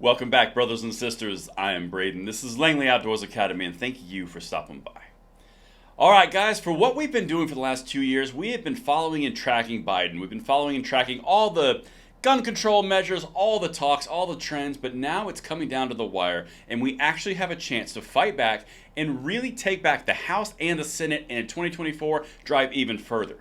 Welcome back, brothers and sisters. I am Braden. This is Langley Outdoors Academy, and thank you for stopping by. All right, guys, for what we've been doing for the last 2 years, we have been following and tracking Biden. We've been following and tracking all the gun control measures, all the talks, all the trends, but now it's coming down to the wire, and we actually have a chance to fight back and really take back the House and the Senate, and in 2024, drive even further.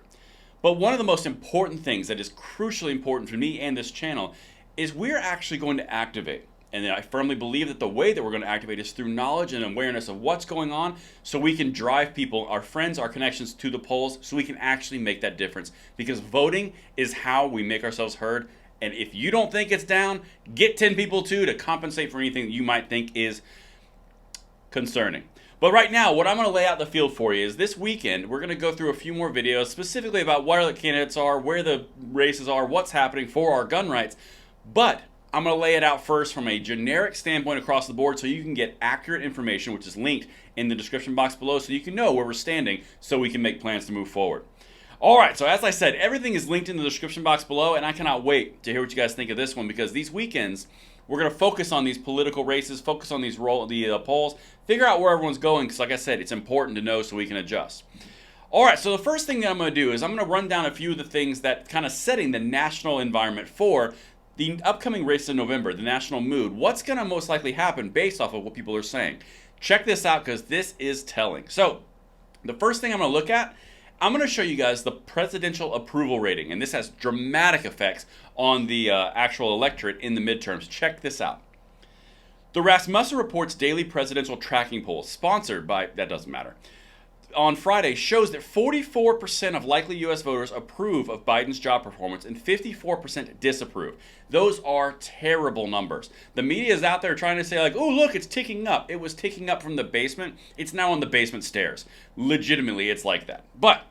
But one of the most important things that is crucially important for me and this channel is we're actually going to activate. And I firmly believe that the way that we're going to activate is through knowledge and awareness of what's going on so we can drive people, our friends, our connections to the polls so we can actually make that difference. Because voting is how we make ourselves heard. And if you don't think it's down, get 10 people too to compensate for anything that you might think is concerning. But right now, what I'm going to lay out the field for you is this weekend, we're going to go through a few more videos specifically about what the candidates are, where the races are, what's happening for our gun rights. But I'm going to lay it out first from a generic standpoint across the board so you can get accurate information, which is linked in the description box below so you can know where we're standing so we can make plans to move forward. All right, so as I said, everything is linked in the description box below, and I cannot wait to hear what you guys think of this one because these weekends, we're going to focus on these political races, focus on these polls, figure out where everyone's going because, like I said, it's important to know so we can adjust. All right, so the first thing that I'm going to do is I'm going to run down a few of the things that kind of setting the national environment for the upcoming race in November, the national mood. What's going to most likely happen based off of what people are saying? Check this out because this is telling. So the first thing I'm going to look at, I'm going to show you guys the presidential approval rating, and this has dramatic effects on the actual electorate in the midterms. Check this out. The Rasmussen Report's daily presidential tracking poll, sponsored by, that doesn't matter, on Friday shows that 44% of likely U.S. voters approve of Biden's job performance and 54% disapprove. Those are terrible numbers. The media is out there trying to say like, oh, look, it's ticking up. It was ticking up from the basement. It's now on the basement stairs. Legitimately, it's like that. But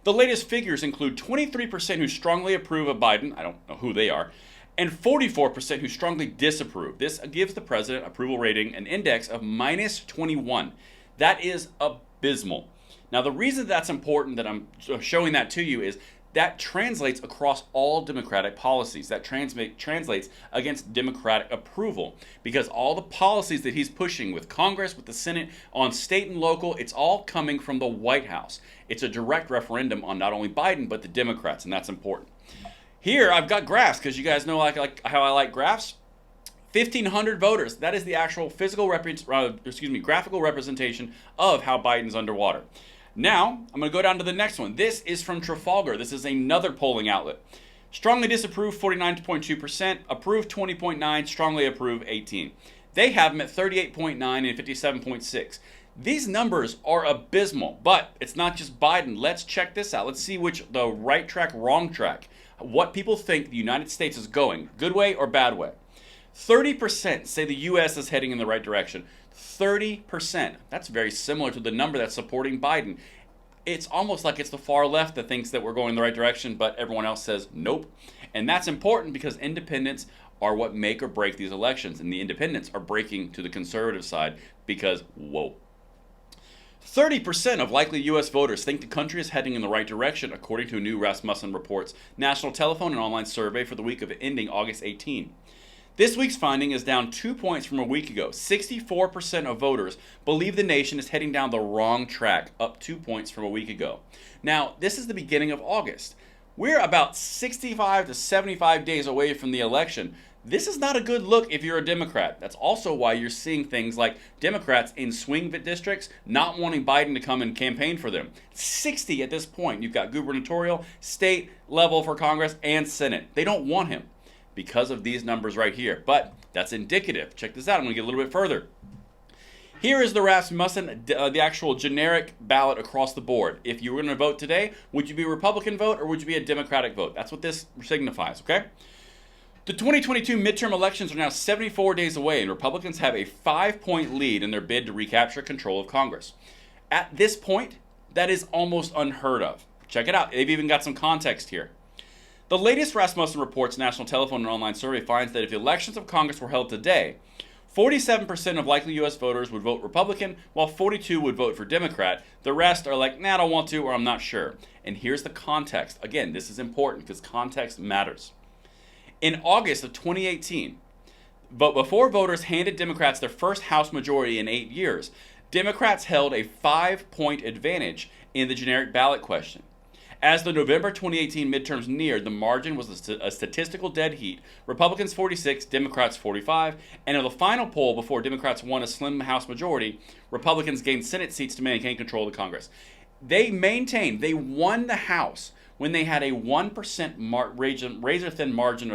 the latest figures include 23% who strongly approve of Biden. I don't know who they are. And 44% who strongly disapprove. This gives the president approval rating an index of minus 21. That is abysmal. Now, the reason that's important that I'm showing that to you is that translates across all Democratic policies. That translates against Democratic approval because all the policies that he's pushing with Congress, with the Senate, on state and local, it's all coming from the White House. It's a direct referendum on not only Biden, but the Democrats, and that's important. Here, I've got graphs because you guys know like how I like graphs. 1,500 voters. That is the actual graphical representation of how Biden's underwater. Now, I'm going to go down to the next one. This is from Trafalgar. This is another polling outlet. Strongly disapprove, 49.2%. Approve, 20.9%. Strongly approve, 18%. They have them at 38.9% and 57.6%. These numbers are abysmal, but it's not just Biden. Let's check this out. Let's see which the right track, wrong track. What people think the United States is going, good way or bad way. 30% say the U.S. is heading in the right direction. 30%. That's very similar to the number that's supporting Biden. It's almost like it's the far left that thinks that we're going in the right direction, but everyone else says nope. And that's important because independents are what make or break these elections, and the independents are breaking to the conservative side because, whoa. 30% of likely U.S. voters think the country is heading in the right direction, according to a new Rasmussen Reports national telephone and online survey for the week of ending August 18. This week's finding is down 2 points from a week ago. 64% of voters believe the nation is heading down the wrong track, up 2 points from a week ago. Now, this is the beginning of August. We're about 65 to 75 days away from the election. This is not a good look if you're a Democrat. That's also why you're seeing things like Democrats in swing districts not wanting Biden to come and campaign for them. 60 at this point. You've got gubernatorial, state level for Congress, and Senate. They don't want him because of these numbers right here. But that's indicative. Check this out. I'm going to get a little bit further. Here is the Rasmussen, the actual generic ballot across the board. If you were going to vote today, would you be a Republican vote or would you be a Democratic vote? That's what this signifies, okay? The 2022 midterm elections are now 74 days away, and Republicans have a 5-point lead in their bid to recapture control of Congress. At this point, that is almost unheard of. Check it out. They've even got some context here. The latest Rasmussen Reports national telephone and online survey finds that if elections of Congress were held today, 47% of likely U.S. voters would vote Republican, while 42% would vote for Democrat. The rest are like, nah, I don't want to, or I'm not sure. And here's the context. Again, this is important because context matters. In August of 2018, But before voters handed Democrats their first House majority in 8 years, Democrats held a 5-point advantage in the generic ballot question. As the November 2018 midterms neared, the margin was a statistical dead heat. Republicans 46, Democrats 45, and in the final poll before Democrats won a slim House majority, Republicans gained Senate seats to maintain control of the Congress. They won the House when they had a 1% razor-thin margin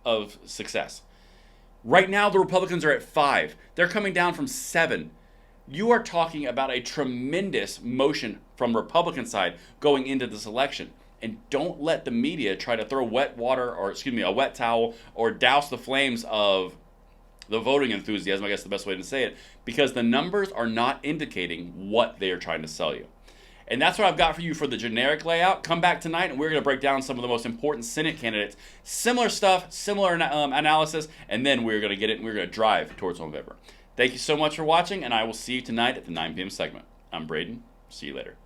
of success. Right now, the Republicans are at 5. They're coming down from 7. You are talking about a tremendous motion from Republican side going into this election. And don't let the media try to throw a wet towel or douse the flames of the voting enthusiasm, I guess the best way to say it, because the numbers are not indicating what they are trying to sell you. And that's what I've got for you for the generic layout. Come back tonight and we're going to break down some of the most important Senate candidates. Similar stuff, similar analysis, and then we're going to get it and we're going to drive towards November. Thank you so much for watching, and I will see you tonight at the 9 p.m. segment. I'm Braden. See you later.